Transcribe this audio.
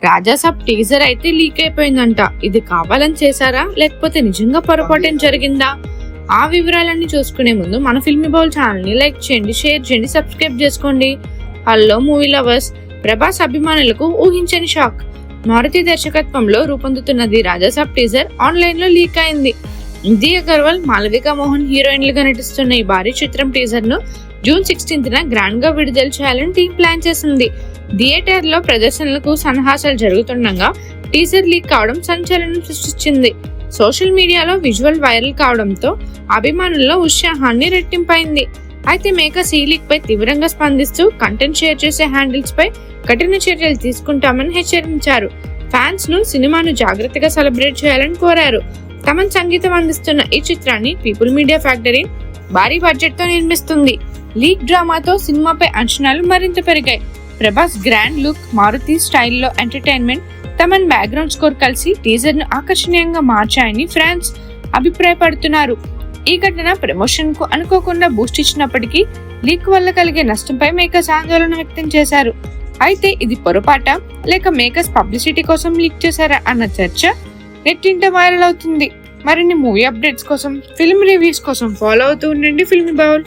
Raja Saab teaser అయితే leak అయిపోయిందంట. ఇది కావాలని చేశారా లేకపోతే నిజంగా పొరపాటేం జరిగిందా? ఆ వివరాలన్నీ చూసుకునే ముందు మన ఫిల్మీ బౌల్ ఛానల్ ని లైక్ చేయండి, షేర్ చేయండి, సబ్స్క్రైబ్ చేసుకోండి. హలో మూవీ లవర్స్, ప్రభాస్ అభిమానులకు ఊహించని షాక్. మారుతి దర్శకత్వంలో రూపొందుతున్నది రాజాసాబ్ టీజర్ ఆన్లైన్ లో లీక్ అయింది. నిధి అగర్వాల్, మాలవిక మోహన్ హీరోయిన్లుగా నటిస్తున్న ఈ భారీ చిత్రం టీజర్ ను జూన్ 16న గ్రాండ్ గా విడుదల చేయాలని టీం ప్లాన్ చేసింది. థియేటర్ లో ప్రదర్శనలకు సన్నాహాలు జరుగుతుండగా టీజర్ లీక్ కావడం సంచలనం సృష్టించింది. సోషల్ మీడియాలో విజువల్ వైరల్ కావడంతో అభిమానుల్లో ఉత్సాహాన్ని రెట్టింపైంది. అయితే మేకర్స్ ఈ లీక్ పై తీవ్రంగా స్పందిస్తూ కంటెంట్ షేర్ చేసే హ్యాండిల్స్ పై కఠిన చర్యలు తీసుకుంటామని హెచ్చరించారు. ఫ్యాన్స్ ను సినిమాను జాగ్రత్తగా సెలబ్రేట్ చేయాలని కోరారు. తమన్ సంగీతం అందిస్తున్న ఈ చిత్రాన్ని పీపుల్ మీడియా ఫ్యాక్టరీ భారీ బడ్జెట్ తో నిర్మిస్తుంది. లీక్ డ్రామాతో సినిమాపై అంచనాలు మరింత పెరిగాయి. ప్రభాస్ గ్రాండ్ లుక్, మారుతి స్టైల్లో ఎంటర్టైన్మెంట్, తమన్ బ్యాక్గ్రౌండ్ స్కోర్ కలిసి టీజర్ ను ఆకర్షణీయంగా మార్చాయని ఫ్యాన్స్ అభిప్రాయపడుతున్నారు. ఈ ఘటన ప్రమోషన్ కు అనుకోకుండా బూస్ట్ ఇచ్చినప్పటికీ లీక్ వల్ల కలిగే నష్టంపై మేకర్స్ ఆందోళన వ్యక్తం చేశారు. అయితే ఇది పొరపాట లేక మేకర్స్ పబ్లిసిటీ కోసం లీక్ చేశారా అన్న చర్చ నెట్టింట వైరల్ అవుతుంది. మరిన్ని మూవీ అప్డేట్స్ కోసం, ఫిల్మ్ రివ్యూస్ కోసం ఫాలో అవుతూ ఉండండి ఫిల్మీ బౌల్.